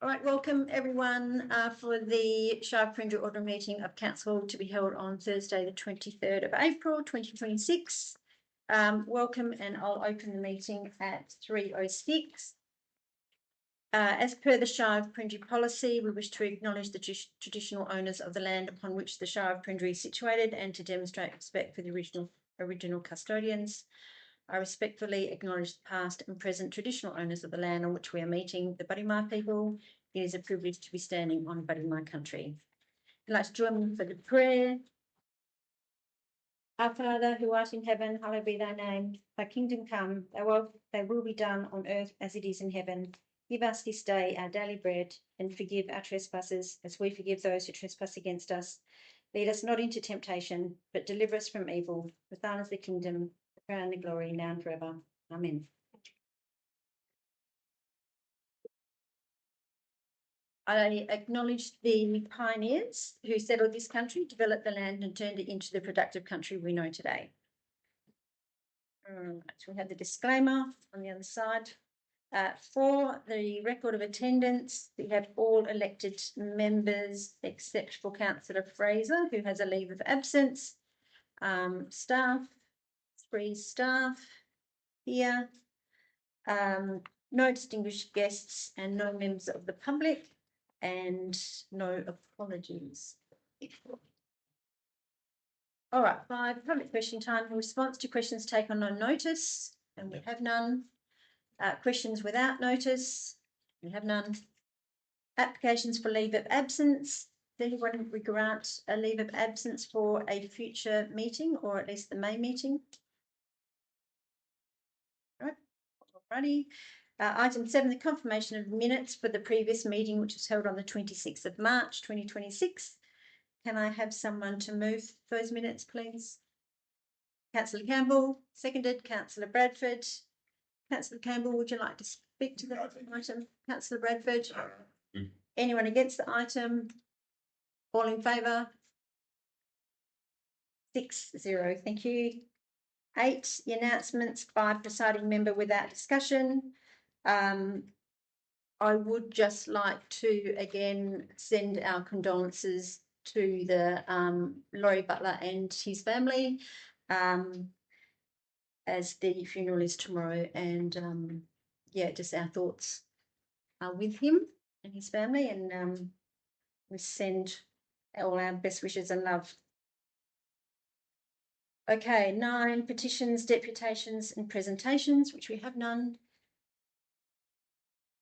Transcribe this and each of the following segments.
All right, welcome everyone for the Shire of Perenjori Ordinary Meeting of Council to be held on Thursday, the 23rd of April, 2026. Welcome, and I'll open the meeting at 3:06. As per the Shire of Perenjori policy, we wish to acknowledge the traditional owners of the land upon which the Shire of Perenjori is situated and to demonstrate respect for the original custodians. I respectfully acknowledge the past and present traditional owners of the land on which we are meeting, the Budimar people. It is a privilege to be standing on Budimar country. I'd like to join me for the prayer. Our Father, who art in heaven, hallowed be thy name. Thy kingdom come, thy will be done on earth as it is in heaven. Give us this day our daily bread, and forgive our trespasses as we forgive those who trespass against us. Lead us not into temptation, but deliver us from evil. For thine is the kingdom, the power and the glory, now and forever. Amen. I acknowledge the pioneers who settled this country, developed the land and turned it into the productive country we know today. So we have the disclaimer on the other side. For the record of attendance, we have all elected members except for Councillor Fraser, who has a leave of absence. Staff, 3 staff here. No distinguished guests and no members of the public, and no apologies. All right, 5, public question time. In response to questions taken on notice, and we have none. Questions without notice, we have none. Applications for leave of absence. Does anyone grant a leave of absence for a future meeting, or at least the May meeting? All right, alrighty. Item 7, the confirmation of minutes for the previous meeting, which was held on the 26th of March, 2026. Can I have someone to move those minutes, please? Councillor Campbell, seconded. Councillor Bradford. Councillor Campbell, would you like to speak to the item? Councillor Bradford. Anyone against the item? All in favour? 6-0. Thank you. 8, the announcements by presiding member without discussion. I would just like to again send our condolences to the Laurie Butler and his family, as the funeral is tomorrow, and yeah, just our thoughts are with him and his family, and we send all our best wishes and love. Okay, 9, petitions, deputations and presentations, which we have none.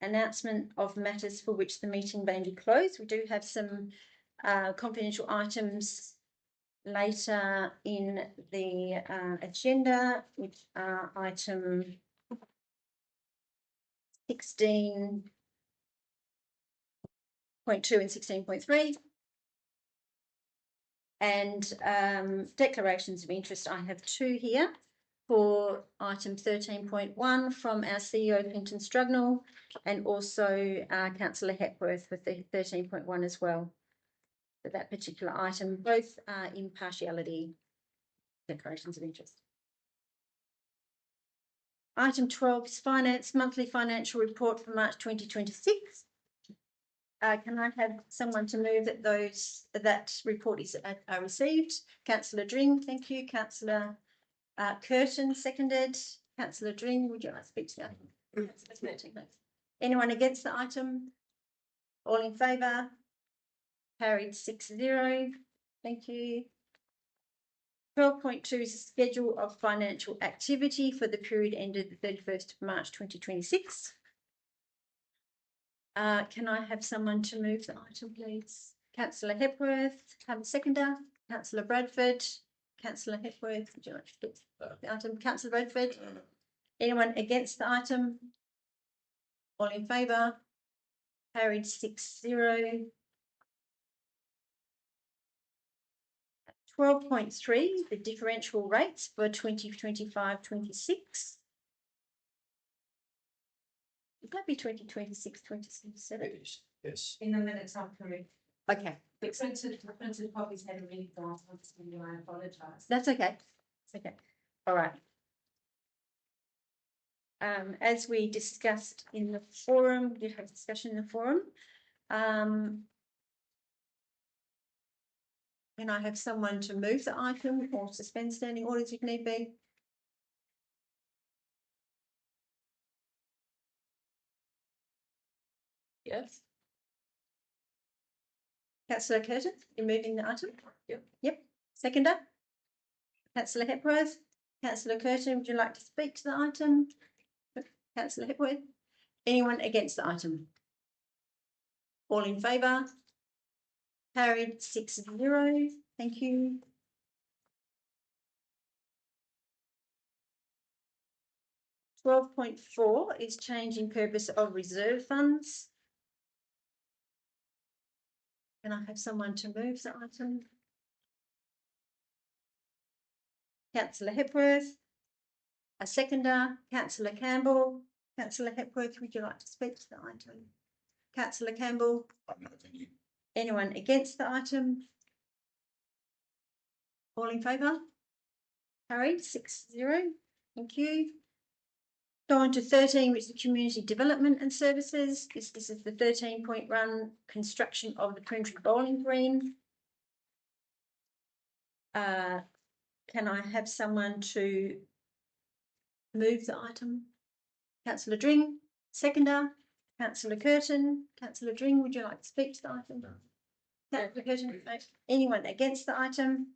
Announcement of matters for which the meeting may be closed. We do have some confidential items later in the agenda, which are item 16.2 and 16.3. And declarations of interest, I have 2 here. For item 13.1 from our CEO, Penton Strugnell, and also Councillor Hepworth with the 13.1 as well. For that particular item, both are impartiality declarations of interest. Item 12 is finance, monthly financial report for March 2026. Can I have someone to move that that report is received? Councillor Dring, thank you. Councillor Curtin, seconded. Councillor Dring, would you like to speak to that? Anyone against the item? All in favour? Carried 6-0. Thank you. 12.2 is a schedule of financial activity for the period ended the 31st of March 2026. Can I have someone to move the item, please? Councillor Hepworth, have a seconder. Councillor Bradford. Councillor Hepworth, would you like to speak to the item? Councillor Bradford. Anyone against the item? All in favour? Carried 6-0. 12.3, the differential rates for 2025-26. Would that be 2026-27? Yes. In the minutes, I'm correct. Okay. The printed copies had a read on, I apologise. That's okay. It's okay. All right. As we discussed in the forum, we did have discussion in the forum. Can I have someone to move the item or suspend standing orders if need be? Yes. Councillor Curtin, you're moving the item? Yep. Yep. Seconder? Councillor Hepworth? Councillor Curtin, would you like to speak to the item? Councillor Hepworth? Anyone against the item? All in favour? Carried 6-0. Thank you. (12.4) is changing purpose of reserve funds. Can I have someone to move the item? Councillor Hepworth. A seconder, Councillor Campbell. Councillor Hepworth, would you like to speak to the item? Councillor Campbell. No, thank you. Anyone against the item? All in favour? Carried 6-0. Thank you. Go on to 13, which is the community development and services. This is the 13-point run construction of the Perenjori bowling green. Can I have someone to move the item? Councillor Dring, seconder. Councillor Curtin. Councillor Dring, would you like to speak to the item? No. Councillor Curtin, no. Anyone against the item?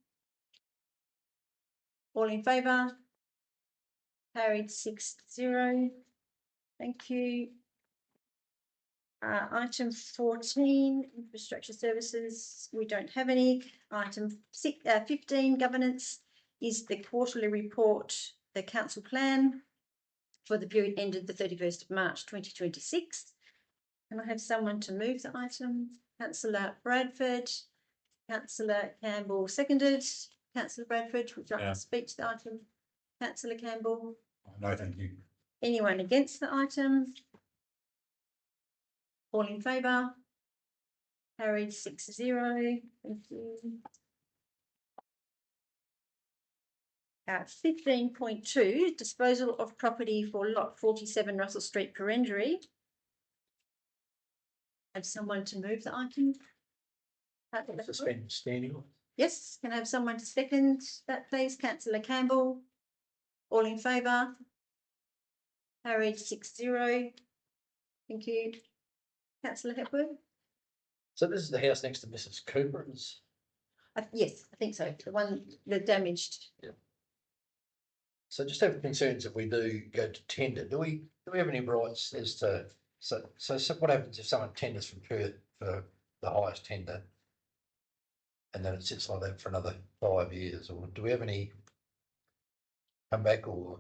All in favour? Carried 6-0. Thank you. Item 14, infrastructure services. We don't have any. Item 15, governance, is the quarterly report, the council plan for the period ended the 31st of March 2026. Can I have someone to move the item? Councillor Bradford. Councillor Campbell seconded. Councillor Bradford, would you like to speak to the item? Councillor Campbell. No, thank you. Anyone against the item? All in favour? Carried 6-0. Thank you. 15.2, disposal of property for lot 47 Russell Street, Perenjori. Have someone to move the item? Suspend standing orders. Yes, can I have someone to second that, please? Councillor Campbell. All in favour? Carried 6-0. Thank you. Councillor Hepworth? So this is the house next to Mrs. Cooper's? Yes, I think so. The one, the damaged. Yeah. So just have concerns if we do go to tender. Do we have any rights as to so what happens if someone tenders from Perth for the highest tender and then it sits like that for another 5 years, or do we have any comeback or?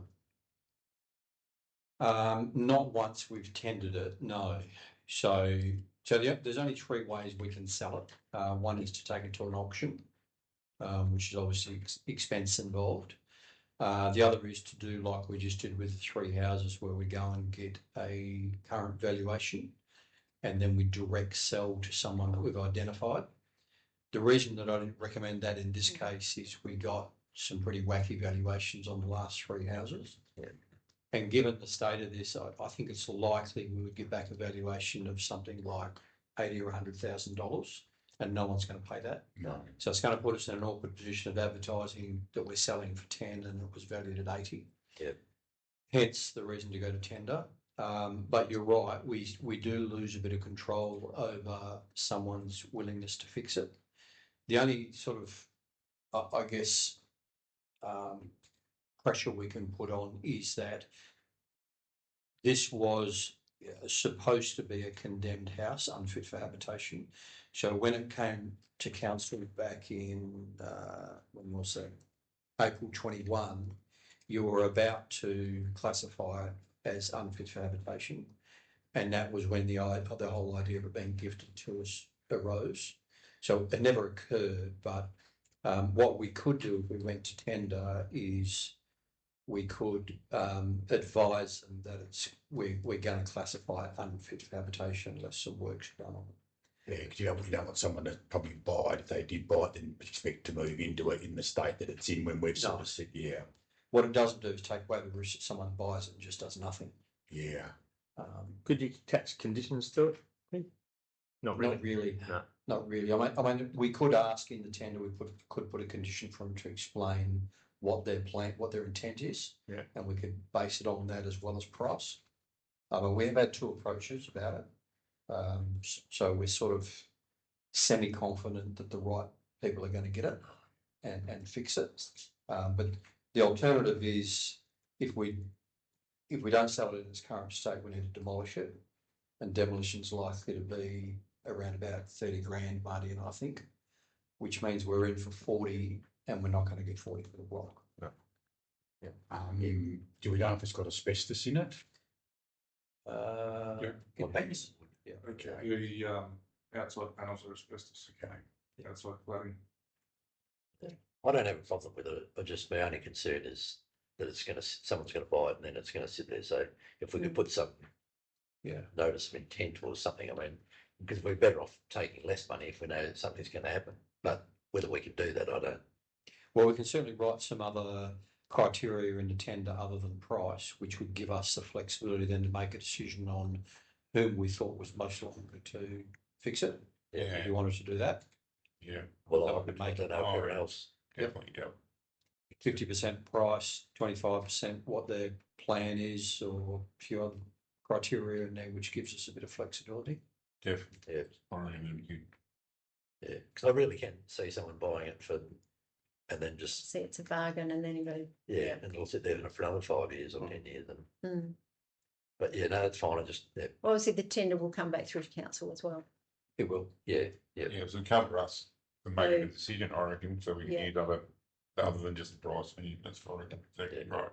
Not once we've tendered it, no. So there's only 3 ways we can sell it. One is to take it to an auction, which is obviously expense involved. The other is to do like we just did with the 3 houses, where we go and get a current valuation and then we direct sell to someone that we've identified. The reason that I didn't recommend that in this case is we got some pretty wacky valuations on the last 3 houses. Yeah. And given the state of this, I think it's likely we would get back a valuation of something like $80,000 or $100,000, and no one's going to pay that. No. So it's going to put us in an awkward position of advertising that we're selling for 10 and it was valued at 80. Yeah. Hence the reason to go to tender. But you're right, we do lose a bit of control over someone's willingness to fix it. The only sort of, I guess, pressure we can put on is that this was supposed to be a condemned house, unfit for habitation. So when it came to council back in, when was it? April 21, you were about to classify it as unfit for habitation. And that was when the whole idea of it being gifted to us arose. So it never occurred, but what we could do if we went to tender is we could advise them that we're going to classify it unfit for habitation unless some work's done on it. Yeah, because you don't want someone to probably buy it. If they did buy it, then expect to move into it in the state that it's in when we've sort of said, yeah. What it doesn't do is take away the risk that someone buys it and just does nothing. Yeah. Could you attach conditions to it? Not really. Not really. No. Not really. I mean, we could ask in the tender. We could put a condition for them to explain what their plan, what their intent is, Yeah. and we could base it on that as well as price. I mean, we have had 2 approaches about it, so we're sort of semi-confident that the right people are going to get it and fix it. But the alternative is if we don't sell it in its current state, we need to demolish it, and demolition's likely to be around about 30 grand, Marty and I think, which means we're in for 40 and we're not going to get 40 for the block. No. Yeah. Do we know if it's got asbestos in it? It depends. Yeah. Okay, the outside panels are asbestos. Okay. Outside cladding. I don't have a problem with it, but just my only concern is that someone's gonna buy it and then it's gonna sit there. So if we could put some notice of intent or something, I mean, because we're better off taking less money if we know that something's gonna happen. But whether we can do that, I don't. Well, we can certainly write some other criteria in the tender other than price, which would give us the flexibility then to make a decision on whom we thought was most likely to fix it. Yeah. If you wanted to do that, Yeah, Well, That I would don't make it know everyone else. definitely, yeah. 50% price, 25% what their plan is, or a few other criteria in there, which gives us a bit of flexibility. Definitely. Yeah. I reckon you Yeah, because I really can see someone buying it and then just, See, it's a bargain and then you go, yeah, and it'll sit there for another 5 years or 10 years. mm. But yeah, no, it's fine. I just, yeah, Obviously the tender will come back through to council as well. It will. yeah. yeah, so cover us for making a decision, I reckon, so we Yeah. need other than just the price, and that's what I reckon, exactly Yeah. right.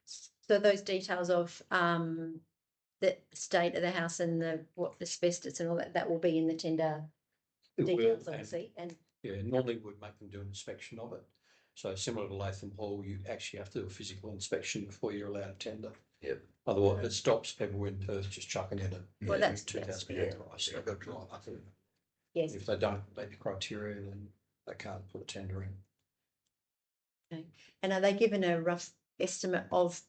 So those details of the state of the house and what the asbestos and all that will be in the tender It will, details, and, obviously. And yeah, normally we'd make them do an inspection of it. So similar to Latham Hall, you actually have to do a physical inspection before you're allowed to tender. Yep. Otherwise, it stops people in Perth just chucking in well, that's 2,000 yeah. price. They've got to drive up it. yes. If they don't meet the criteria, then they can't put a tender in. And are they given a rough estimate of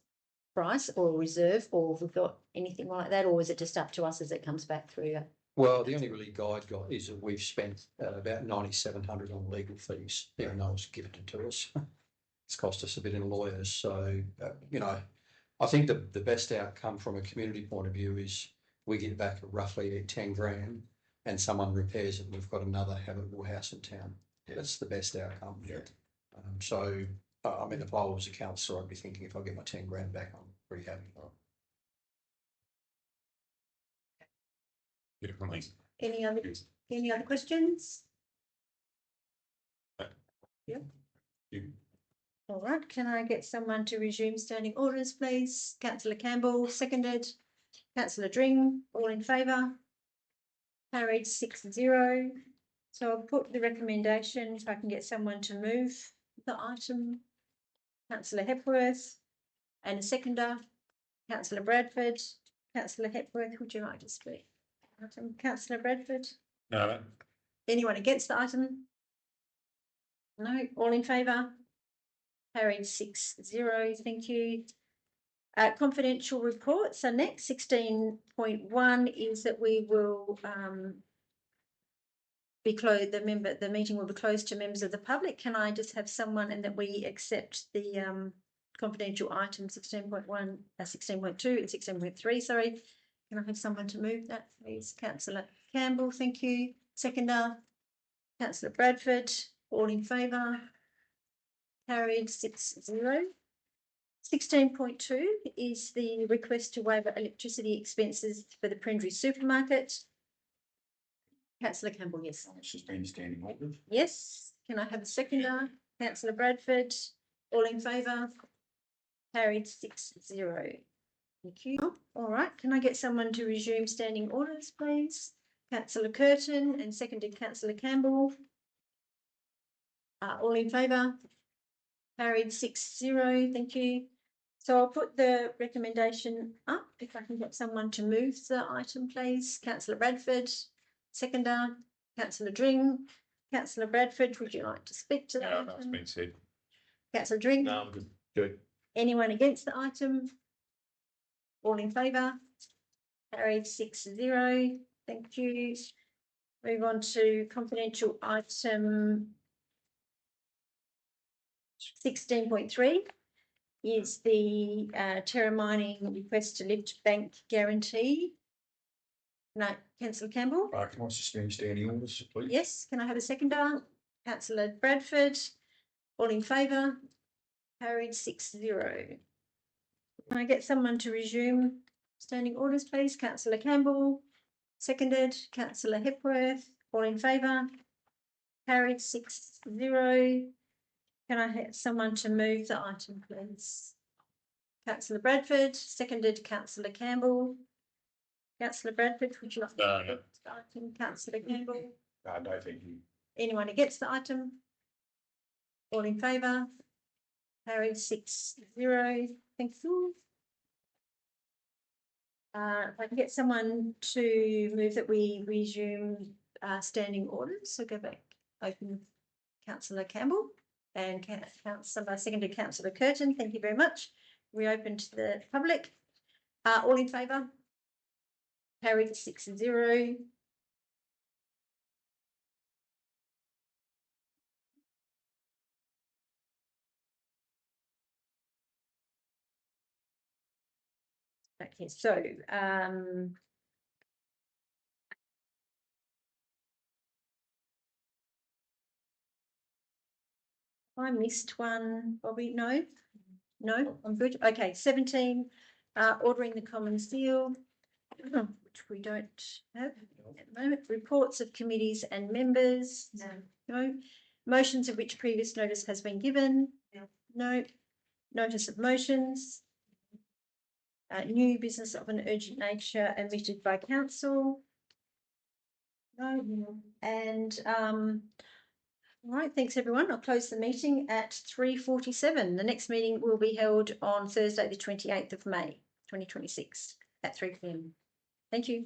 price or reserve, or have we got anything like that, or is it just up to us as it comes back through? Well, the only really guide got is that we've spent about 9,700 on legal fees. Yeah, no one's given it to us. It's cost us a bit in lawyers. So, I think the best outcome from a community point of view is we get back roughly 10 grand and someone repairs it and we've got another habitable house in town. Yeah. That's the best outcome. Yeah. I mean, if I was a councillor, I'd be thinking if I get my 10 grand back, I'm pretty happy. Definitely. Any other questions? You, All right, can I get someone to resume standing orders, please? Councillor Campbell, seconded. Councillor Dring, all in favour? Carried 6-0. So I'll put the recommendation, if I can get someone to move the item. Councillor Hepworth, and a seconder. Councillor Bradford. Councillor Hepworth, would you like to speak? Councillor Bradford? no, Anyone against the item? No, all in favour? Carried 6-0, thank you. Confidential reports are next. 16.1 is that we will be closed. The meeting will be closed to members of the public. Can I just have someone, and that we accept the confidential item 16.1, 16.2 and 16.3, sorry. Can I have someone to move that, please? Councillor Campbell, thank you. Seconder, Councillor Bradford, all in favour? Carried 6-0. 16.2 is the request to waive electricity expenses for the Perenjori supermarket. Councillor Campbell, yes. It's just been standing orders. Yes. Can I have a seconder? Councillor Bradford, all in favour? Carried 6-0. Thank you. All right. Can I get someone to resume standing orders, please? Councillor Curtin and seconded Councillor Campbell. All in favour? Carried 6-0. Thank you. So I'll put the recommendation up. If I can get someone to move the item, please. Councillor Bradford, seconder. Councillor Dring. Councillor Bradford, would you like to speak to that? no, that's been said. Councillor Dring. No, I'm good. Anyone against the item? All in favour? Carried 6-0. Thank you. Move on to confidential item 16.3 is the Terra Mining request to lift bank guarantee. No, Councillor Campbell? Can I suspend standing orders, please? Yes, can I have a seconder? Councillor Bradford, all in favour? Carried 6-0. Can I get someone to resume standing orders, please? Councillor Campbell, seconded. Councillor Hepworth, all in favour? Carried 6-0. Can I have someone to move the item, please? Councillor Bradford, seconded. Councillor Campbell. Councillor Bradford, would you like to No, move no. the item? Councillor Campbell. No, thank you. Anyone against the item? All in favour? Carried 6-0. Thank you. If I can get someone to move that we resume standing orders, so go back, open Councillor Campbell and Councillor, seconded Councillor Curtin. Thank you very much. Reopen to the public. All in favour? Carried 6-0. Okay, so I missed one, Bobby. No, I'm good. Okay, 17. Ordering the common seal, which we don't have at the moment. Reports of committees and members. No. Motions of which previous notice has been given. No. Notice of motions. New business of an urgent nature omitted by council. No. And all right, thanks everyone. I'll close the meeting at 3:47. The next meeting will be held on Thursday, the 28th of May, 2026 at 3 p.m. Thank you.